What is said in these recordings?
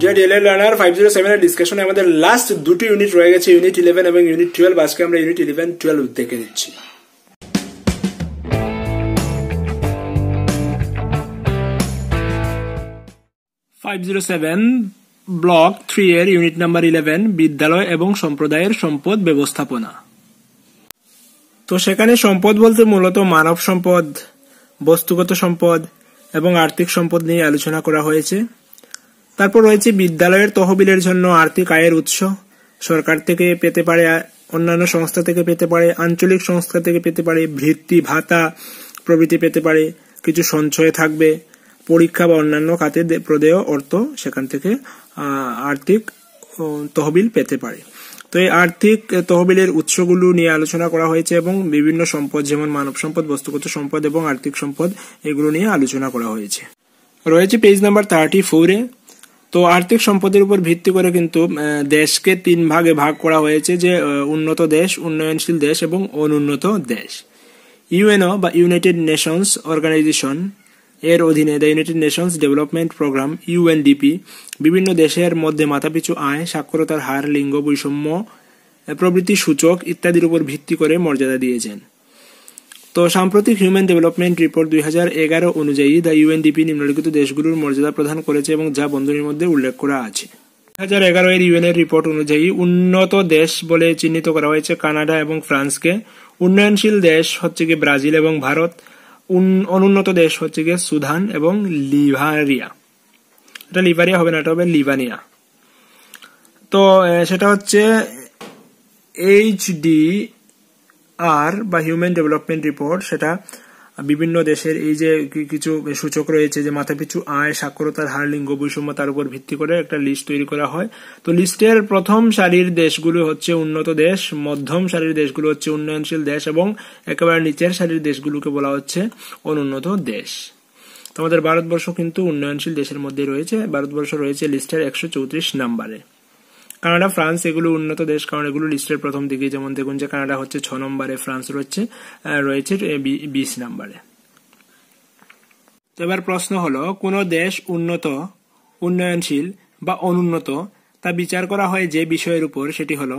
Deer D.El.Ed learner 507 এর ডিসকাশনে আমাদের last দুটি ইউনিট রয়ে গেছে, ইউনিট 11 এবং ইউনিট 12। আজকে আমরা ইউনিট 11 12 দেখে নিচ্ছি। ব্লক 3 এর ইউনিট নাম্বার 11 বিদ্যালয় এবং সম্প্রদায়ের সম্পদ ব্যবস্থাপনা। তো সেখানে সম্পদ বলতে মূলত মানব সম্পদ, বস্তুগত সম্পদ এবং আর্থিক সম্পদ নিয়ে আলোচনা করা হয়েছে। তারপর রয়েছে বিদ্যালয়ের তহবিলের জন্য আর্থিক আয়ের উৎস, সরকার থেকে পেতে পারে, অন্যান্য সংস্থা থেকে পেতে পারে, আঞ্চলিক সংস্থা থেকে পেতে পারে, বৃত্তি ভাতা প্রভৃতি পেতে পারে, কিছু সঞ্চয় থাকবে, পরীক্ষা বা অন্যান্য খাতে প্রদেয় অর্থ সেখান থেকে আর্থিক তহবিল পেতে পারে। তো এই আর্থিক তহবিলের উৎসগুলো নিয়ে আলোচনা করা হয়েছে এবং বিভিন্ন সম্পদ যেমন মানব সম্পদ, বস্তুগত সম্পদ এবং আর্থিক সম্পদ এগুলো নিয়ে আলোচনা করা হয়েছে। রয়েছে পেজ নাম্বার 34-এ। তো আর্থিক সম্পদের উপর ভিত্তি করে কিন্তু দেশকে 3 ভাগে ভাগ করা হয়েছে, যে উন্নত দেশ, উন্নয়নশীল দেশ এবং অনুন্নত দেশ। ইউএনও বা ইউনাইটেড নেশনস অর্গানাইজেশন এর অধীনে the united nations development programme UNDP বিভিন্ন দেশের মধ্যে মাথাপিছু আয়, সাক্ষরতার হার, লিঙ্গ বৈষম্য প্রভৃতি সূচক ইত্যাদির উপর ভিত্তি করে মর্যাদা দিয়েছেন। তো সাম্প্রতিক হিউম্যান ডেভেলপমেন্ট রিপোর্ট 2011 অনুযায়ী দ্য ইউএনডিপি নিম্নলিখিত দেশগুলোর মর্যাদা প্রদান করেছে এবং যা বন্ধনীর মধ্যে উল্লেখ করা আছে। 2011 এর ইউএন এর রিপোর্ট অনুযায়ী উন্নত দেশ বলে চিহ্নিত করা হয়েছে কানাডা এবং ফ্রান্সকে। উন্নয়নশীল দেশ হচ্ছে গিয়ে ব্রাজিল এবং ভারত। অনুন্নত দেশ হচ্ছে গিয়ে সুদান এবং লিভারিয়া। এটা লিভারিয়া হবে না, এটা হবে লিভানিয়া। তো সেটা হচ্ছে HDR বা হিউম্যান ডেভেলপমেন্ট রিপোর্ট। সেটা বিভিন্ন দেশের এই যে কিছু সূচক রয়েছে, যে মাথাপিছু আয়, সাক্ষরতার হার, লিঙ্গ বৈষম্য, তার উপর ভিত্তি করে একটা লিস্ট তৈরি করা হয়। তো লিস্টের প্রথম সারির দেশগুলো হচ্ছে উন্নত দেশ, মধ্যম সারির দেশগুলো হচ্ছে উন্নয়নশীল দেশ এবং একেবারে নিচের সারির দেশগুলোকে বলা হচ্ছে অনুন্নত দেশ। তো আমাদের ভারতবর্ষ কিন্তু উন্নয়নশীল দেশের মধ্যে রয়েছে। ভারতবর্ষ রয়েছে লিস্টের 134 নম্বরে। কানাডা, ফ্রান্স এগুলো উন্নত দেশ, কারণ এগুলো লিস্টের প্রথম দিকে। যেমন দেখুন যে কানাডা হচ্ছে 6 নম্বরে, ফ্রান্স রয়েছে 20 নম্বরে। তো এবার প্রশ্ন হলো, কোন দেশ উন্নত, উন্নয়নশীল বা অনুন্নত তা বিচার করা হয় যে বিষয়ের উপর, সেটি হলো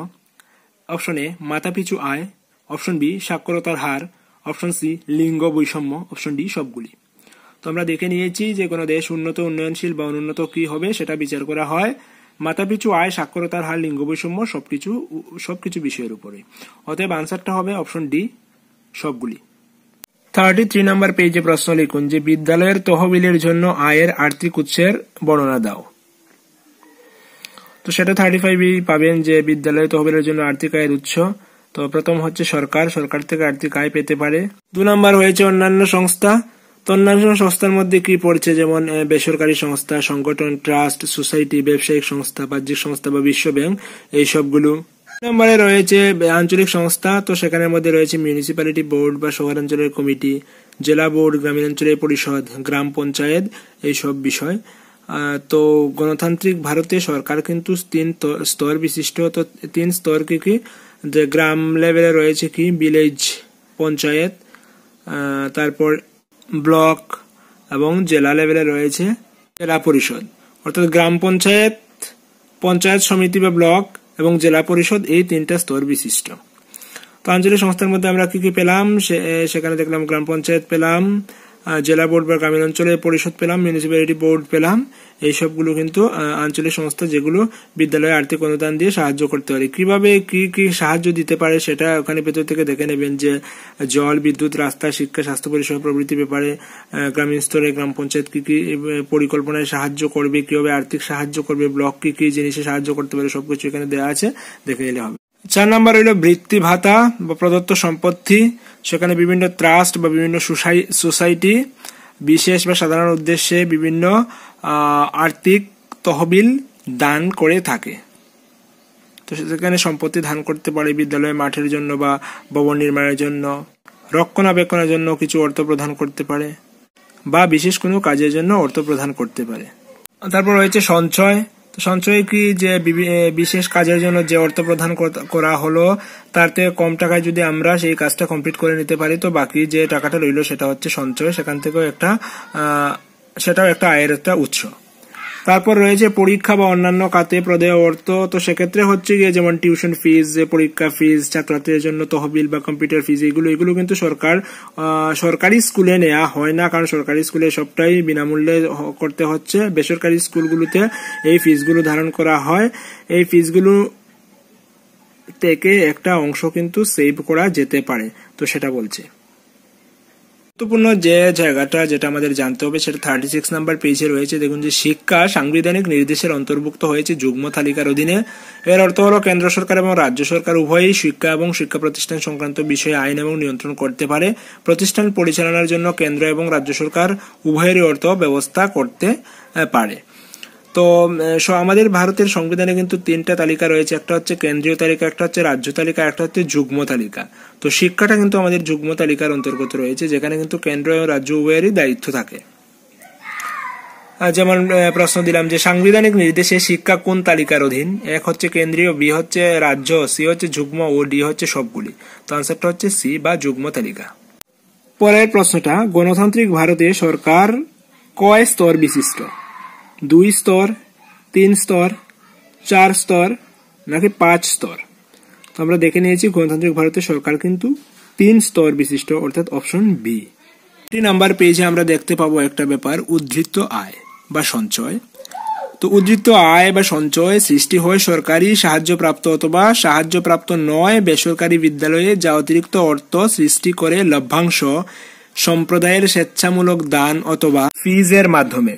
অপশন এ মাথাপিছু আয়, অপশন বি সাক্ষরতার হার, অপশন সি লিঙ্গ বৈষম্য, অপশন ডি সবগুলি। তো আমরা দেখে নিয়েছি যে কোন দেশ উন্নত, উন্নয়নশীল বা অনুন্নত কি হবে, সেটা বিচার করা হয় মাথাপিছু আয়, সাক্ষরতার হার, লিঙ্গ বৈষম্য সবকিছু বিষয়ের উপরে। অতএব আনসারটা হবে অপশন ডি সবগুলি। 33 নম্বর পেজে প্রশ্ন লিখুন যে বিদ্যালয়ের তহবিলের জন্য আয়ের আর্থিক উৎসের বর্ণনা দাও। তো সেটা 35 পাবেন যে বিদ্যালয়ের তহবিলের জন্য আর্থিক আয়ের উৎস। তো প্রথম হচ্ছে সরকার থেকে আর্থিক আয় পেতে পারে। 2 নম্বর হয়েছে অন্যান্য সংস্থা। তো অন্যান্য সংস্থার মধ্যে কি পড়ছে, যেমন বেসরকারি সংস্থা, সংগঠন, ট্রাস্ট, সোসাইটি, ব্যবসায়িক সংস্থা, বাহ্যিক সংস্থা বা বিশ্ব ব্যাংক, এই সবগুলো। নম্বরে রয়েছে আঞ্চলিক সংস্থা। তো সেখানের মধ্যে রয়েছে মিউনিসিপ্যালিটি বোর্ড বা শহরাঞ্চলের কমিটি, জেলা বোর্ড, গ্রামীণাঞ্চলের পরিষদ, গ্রাম পঞ্চায়েত, এইসব বিষয়। তো গণতান্ত্রিক ভারতে সরকার কিন্তু 3 স্তর বিশিষ্ট। তো 3 স্তর কি, যে গ্রাম লেভেলে রয়েছে কি ভিলেজ পঞ্চায়েত, তারপর ব্লক এবং জেলা লেভেলে রয়েছে জেলা পরিষদ। অর্থাৎ গ্রাম পঞ্চায়েত, পঞ্চায়েত সমিতি বা ব্লক এবং জেলা পরিষদ, এই 3টা স্তর বিশিষ্ট। তো আঞ্চলিক সংস্থার মধ্যে আমরা কি পেলাম, সেখানে দেখলাম গ্রাম পঞ্চায়েত পেলাম, জেলা বোর্ড বা গ্রামীণ অঞ্চলের পরিষদ পেলাম, মিউনিসিপ্যালিটি বোর্ড পেলাম। এই সবগুলো কিন্তু আঞ্চলিক সংস্থা, যেগুলো বিদ্যালয়ে আর্থিক অনুদান দিয়ে সাহায্য করতে পারে। কিভাবে কি সাহায্য দিতে পারে সেটা ওখানে ভেতর থেকে দেখে নেবেন, যে জল, বিদ্যুৎ, রাস্তা, শিক্ষা, স্বাস্থ্য পরিষেবা প্রভৃতি ব্যাপারে গ্রামীণ স্তরে গ্রাম পঞ্চায়েত কি পরিকল্পনায় সাহায্য করবে, কিভাবে আর্থিক সাহায্য করবে, ব্লক কি জিনিসে সাহায্য করতে পারে, সবকিছু এখানে দেওয়া আছে, দেখে নিলে হবে। 4 নম্বর হইল বৃত্তি ভাতা বা প্রদত্ত সম্পত্তি। সেখানে বিভিন্ন ট্রাস্ট বা বিভিন্ন সোসাইটি বিশেষ বা সাধারণ উদ্দেশ্যে বিভিন্ন আর্থিক তহবিল দান করে থাকে। তো সেখানে সম্পত্তি দান করতে পারে, বিদ্যালয় মাঠের জন্য বা ভবন নির্মাণের জন্য, রক্ষণাবেক্ষণের জন্য কিছু অর্থ প্রদান করতে পারে, বা বিশেষ কোনো কাজের জন্য অর্থ প্রদান করতে পারে। তারপর রয়েছে সঞ্চয়। তো সঞ্চয় কি, যে বিশেষ কাজের জন্য যে অর্থ প্রদান করা হলো তার থেকে কম টাকায় যদি আমরা সেই কাজটা কমপ্লিট করে নিতে পারি, তো বাকি যে টাকাটা রইলো সেটা হচ্ছে সঞ্চয়। সেখান থেকেও সেটাও একটা আয়ের একটা উৎস। তারপর রয়েছে পরীক্ষা বা অন্যান্য খাতে প্রদেয় অর্থ। তো সেক্ষেত্রে হচ্ছে গিয়ে যেমন টিউশন ফিজ, পরীক্ষা ফিজ, ছাত্রছাত্রীদের জন্য তহবিল বা কম্পিউটার ফিজ, এগুলো কিন্তু সরকারি স্কুলে নেওয়া হয় না, কারণ সরকারি স্কুলে সবটাই বিনামূল্যে করতে হচ্ছে। বেসরকারি স্কুলগুলোতে এই ফিজগুলো ধারণ করা হয়। এই ফিজগুলো থেকে একটা অংশ কিন্তু সেভ করা যেতে পারে, তো সেটা বলছে। গুরুত্বপূর্ণ যে জায়গাটা যেটা আমাদের জানতে হবে সেটা 36 নাম্বার পেজে রয়েছে। দেখুন যে শিক্ষা সাংবিধানিক নির্দেশের অন্তর্ভুক্ত হয়েছে যুগ্ম তালিকার অধীনে। এর অর্থ হলো কেন্দ্র সরকার এবং রাজ্য সরকার উভয়ই শিক্ষা এবং শিক্ষা প্রতিষ্ঠান সংক্রান্ত বিষয়ে আইন এবং নিয়ন্ত্রণ করতে পারে। প্রতিষ্ঠান পরিচালনার জন্য কেন্দ্র এবং রাজ্য সরকার উভয়েরই অর্থ ব্যবস্থা করতে পারে। তো আমাদের ভারতের সংবিধানে কিন্তু 3টা তালিকা রয়েছে, একটা হচ্ছে কেন্দ্রীয় তালিকা, একটা হচ্ছে রাজ্য তালিকা, একটা হচ্ছে যুগ্ম তালিকা। তো শিক্ষাটা কিন্তু আমাদের যুগ্ম তালিকার অন্তর্গত রয়েছে, যেখানে কিন্তু কেন্দ্র এবং রাজ্য উভয়েরই দায়িত্ব থাকে। যেমন প্রশ্ন দিলাম যে সাংবিধানিক নির্দেশে শিক্ষা কোন তালিকার অধীন? এক হচ্ছে কেন্দ্রীয়, বি হচ্ছে রাজ্য, সি হচ্ছে যুগ্ম ও ডি হচ্ছে সবগুলি। তো আনসারটা হচ্ছে সি বা যুগ্ম তালিকা। পরের প্রশ্নটা, গণতান্ত্রিক ভারতে সরকার কয় স্তর বিশিষ্ট? 2 স্তর, 3 স্তর, 4 স্তর নাকি 5 স্তর? তো আমরা দেখে নিয়েছি গণতান্ত্রিক ভারতের সরকার কিন্তু 3 স্তর বিশিষ্ট, অর্থাৎ অপশন বি। 3 নাম্বার পেজে আমরা দেখতে পাবো একটা ব্যাপার, উদ্ধৃত আয় বা সঞ্চয়। তো উদ্ধৃত আয় বা সঞ্চয় সৃষ্টি হয় সরকারি সাহায্যপ্রাপ্ত অথবা সাহায্যপ্রাপ্ত নয় বেসরকারি বিদ্যালয়ে, যা অতিরিক্ত অর্থ সৃষ্টি করে লভ্যাংশ, সম্প্রদায়ের স্বেচ্ছামূলক দান অথবা ফিজের মাধ্যমে।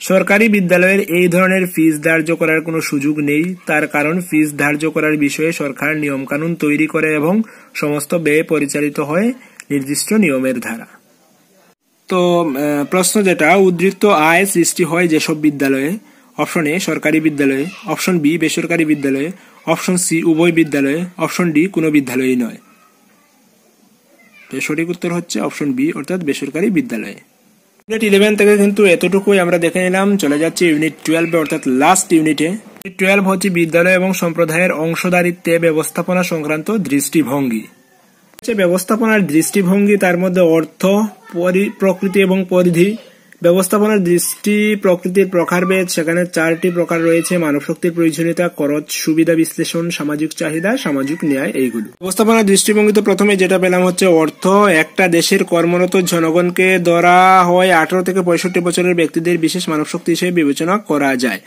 সরকারি বিদ্যালয়ের এই ধরনের ফিজ ধার্য করার কোনো সুযোগ নেই, তার কারণ ফিজ ধার্য করার বিষয়ে সরকার নিয়মকানুন তৈরি করে এবং সমস্ত ব্যয় পরিচালিত হয় নির্দিষ্ট নিয়মের দ্বারা। তো প্রশ্ন যেটা, উদ্ধৃত আয় সৃষ্টি হয় যেসব বিদ্যালয়ে? অপশন এ সরকারি বিদ্যালয়ে, অপশন বি বেসরকারি বিদ্যালয়ে, অপশন সি উভয় বিদ্যালয়ে, অপশন ডি কোনো বিদ্যালয়ই নয়। সঠিক উত্তর হচ্ছে অপশন বি, অর্থাৎ বেসরকারি বিদ্যালয়ে। ইউনিট 11 থেকে কিন্তু এতটুকুই আমরা দেখে নিলাম। চলে যাচ্ছে ইউনিট 12 অর্থাৎ লাস্ট ইউনিটে। ইউনিট 12 হচ্ছে বিদ্যালয় এবং সম্প্রদায়ের অংশদারিত্বে ব্যবস্থাপনা সংক্রান্ত দৃষ্টিভঙ্গি। ব্যবস্থাপনার দৃষ্টিভঙ্গি, তার মধ্যে অর্থ, প্রকৃতি এবং পরিধি। ব্যবস্থাপনার দৃষ্টি প্রকৃতির প্রকারভেদ, সেখানে 4টি প্রকার রয়েছে: মানব শক্তির প্রয়োজনীয়তা, খরচ, সুবিধা বিশ্লেষণ, সামাজিক চাহিদা, সামাজিক ন্যায়, এইগুলো। ব্যবস্থাপনার দৃষ্টিভঙ্গিতে প্রথমে যেটা পেলাম হচ্ছে অর্থ। একটা দেশের কর্মরত জনগণকে ধরা হয় 18 থেকে 65 বছরের ব্যক্তিদের বিশেষ মানব শক্তি হিসেবে বিবেচনা করা যায়।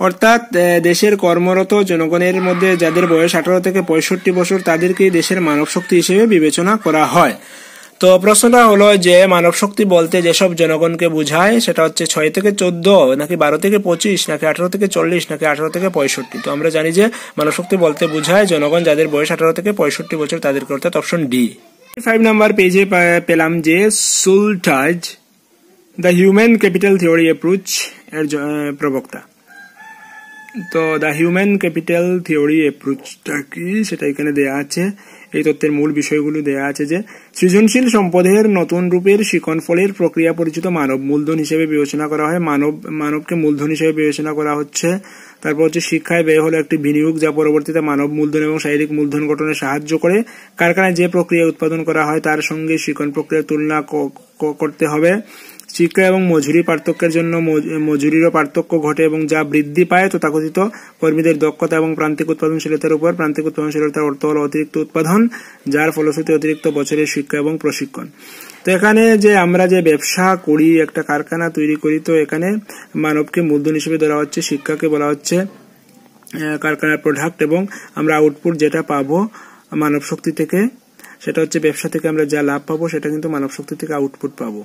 অর্থাৎ দেশের কর্মরত জনগণের মধ্যে যাদের বয়স 18 থেকে 65 বছর তাদেরকে দেশের মানব শক্তি হিসেবে বিবেচনা করা হয়। তো প্রশ্নটা হলো যে মানব শক্তি বলতে যেসব জনগণকে বোঝায় সেটা হচ্ছে 6 থেকে 14 নাকি 12 থেকে 25 নাকি 18 থেকে 40 নাকি 18 থেকে 65। তো আমরা জানি যে মানব শক্তি বলতে বোঝায় জনগণ যাদের বয়স 18 থেকে 65 বছর তাদেরকে, অর্থাৎ অপশন ডি। 5 নাম্বার পেজে পেলাম যে Schultz the human capital theory approach এর প্রবক্তা। তো দ্য হিউম্যান ক্যাপিটাল থিওরি অ্যাপ্রোচটা কি সেটা এখানে দেয়া আছে। এই তত্ত্বের মূল বিষয়গুলো দেয়া আছে যে সৃজনশীল সম্পদের নতুন রূপের শিকনফলের প্রক্রিয়া পরিচিত মানব মূলধন হিসেবে বিবেচনা করা হয়। মানবকে মূলধন হিসেবে বিবেচনা করা হচ্ছে। তারপর হচ্ছে শিক্ষায় ব্যয় হলো একটি বিনিয়োগ যা পরবর্তীতে মানব মূলধন এবং শারীরিক মূলধন গঠনে সাহায্য করে। কারখানায় যে প্রক্রিয়া উৎপাদন করা হয় তার সঙ্গে শিকন প্রক্রিয়ার তুলনা করতে হবে। শিক্ষা এবং মজুরি পার্থক্যের জন্য মজুরিরও পার্থক্য ঘটে এবং যা বৃদ্ধি পায় তথাকথিত কর্মীদের দক্ষতা এবং প্রান্তিক উৎপাদনশীলতার উপর। প্রান্তিক উৎপাদনশীলতার অর্থ হল অতিরিক্ত উৎপাদন, যার ফলশ্রুতি অতিরিক্ত বছরের শিক্ষা এবং প্রশিক্ষণ। তো এখানে যে আমরা যে ব্যবসা করি, একটা কারখানা তৈরি করি, তো এখানে মানবকে মূলধন হিসেবে ধরা হচ্ছে, শিক্ষাকে বলা হচ্ছে কারখানার প্রোডাক্ট, এবং আমরা আউটপুট যেটা পাবো মানব শক্তি থেকে সেটা হচ্ছে ব্যবসা থেকে আমরা যা লাভ পাবো সেটা কিন্তু মানব শক্তি থেকে আউটপুট পাবো।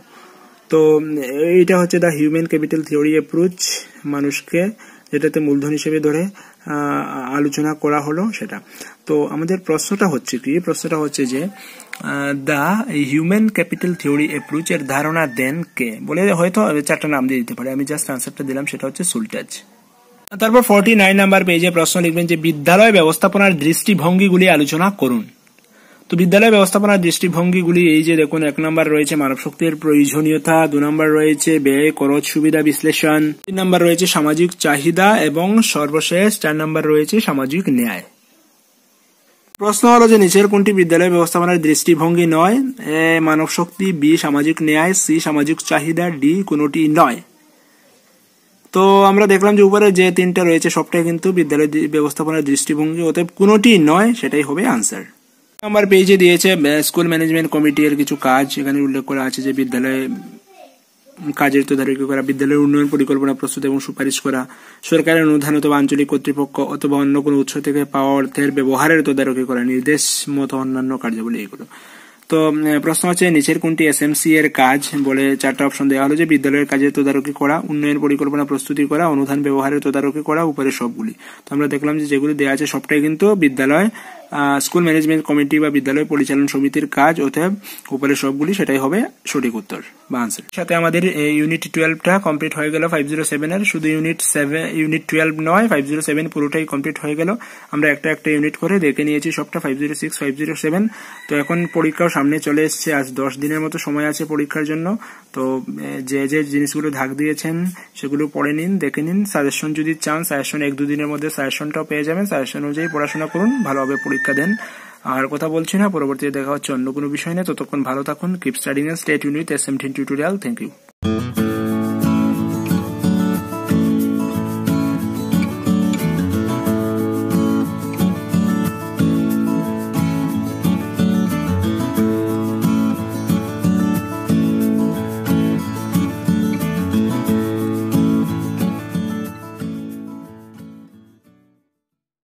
তো এইটা হচ্ছে the human capital theory approach, মানুষকে যেটাতে মূলধন হিসেবে ধরে আলোচনা করা হলো সেটা। তো আমাদের প্রশ্নটা হচ্ছে কি, প্রশ্নটা হচ্ছে যে the human capital theory approach এর ধারণা দেন কে? বলে হয়তো 4টা নাম দিয়ে দিতে পারে, আমি জাস্ট আনসারটা দিলাম, সেটা হচ্ছে সুলটাজ। তারপর 49 নাম্বার পেজে প্রশ্ন লিখবেন যে বিদ্যালয় ব্যবস্থাপনার দৃষ্টিভঙ্গিগুলি আলোচনা করুন। তো বিদ্যালয় ব্যবস্থাপনার দৃষ্টিভঙ্গিগুলি এই যে দেখুন, 1 নম্বর রয়েছে মানব শক্তির প্রয়োজনীয়তা, 2 নম্বর রয়েছে ব্যয়, খরচ, সুবিধা বিশ্লেষণ, 3 নম্বর রয়েছে সামাজিক চাহিদা এবং সর্বশেষ 4 নম্বর রয়েছে সামাজিক ন্যায়। প্রশ্ন হলো যে নিচের কোনটি বিদ্যালয় ব্যবস্থাপনার দৃষ্টিভঙ্গি নয়? এ মানব শক্তি, বি সামাজিক ন্যায়, সি সামাজিক চাহিদা, ডি কোনটি নয়। তো আমরা দেখলাম যে উপরে যে তিনটা রয়েছে সবটাই কিন্তু বিদ্যালয় ব্যবস্থাপনার দৃষ্টিভঙ্গি, অতএব কোনোটি নয়, সেটাই হবে আনসার। নাম্বার পেজে দিয়েছে স্কুল ম্যানেজমেন্ট কমিটির কিছু কাজ, এখানে উল্লেখ করা আছে যে বিদ্যালয়ে কাজের তদারকি করা, বিদ্যালয়ের উন্নয়ন পরিকল্পনা প্রস্তুত এবং সুপারিশ করা, সরকারের অনুদান অথবা আঞ্চলিক কর্তৃপক্ষ অথবা অন্য কোনো উৎস থেকে পাওয়া অর্থের ব্যবহারের তদারকি করা, নির্দেশ মতো অন্যান্য কার্যাবলী এগুলো। তো প্রশ্ন হচ্ছে নিচের কোনটি এসএমসি এর কাজ বলে 4টা অপশন দেওয়া হলো যে বিদ্যালয়ের কাজের তদারকি করা, উন্নয়ন পরিকল্পনা প্রস্তুতি করা, অনুদান ব্যবহারের তদারকি করা, উপরে সবগুলি। তো আমরা দেখলাম যে যেগুলো দেওয়া আছে সবটাই কিন্তু বিদ্যালয় স্কুল ম্যানেজমেন্ট কমিটি বা বিদ্যালয় পরিচালন সমিতির কাজ, অতএব উপরে সবগুলি, সেটাই হবে সঠিক উত্তর বা আনসার। সাথে আমাদের ইউনিট 12টা কমপ্লিট হয়ে গেল 507 এর, শুধু ইউনিট 12 নয় 507 পুরোটাই কমপ্লিট হয়ে গেল। আমরা একটা ইউনিট করে দেখে নিয়েছি সবটা 506 507। তো এখন পরীক্ষাও সামনে চলে এসছে, আজ 10 দিনের মতো সময় আছে পরীক্ষার জন্য। তো যে যে জিনিসগুলো ধাক দিয়েছেন সেগুলো পড়ে নিন, দেখে নিন। সাজেশন যদি চান, সাজেশন 1-2 দিনের মধ্যে সাজেশনটাও পেয়ে যাবেন। সাজেশন অনুযায়ী পড়াশোনা করুন, ভালোভাবে পরীক্ষা দেন। আর কথা বলছি না, পরবর্তীতে দেখা হচ্ছে অন্য কোনো বিষয় নিয়ে। ততক্ষণ ভালো থাকুন, keep studying and stay tuned with SMDN tutorial. Thank you.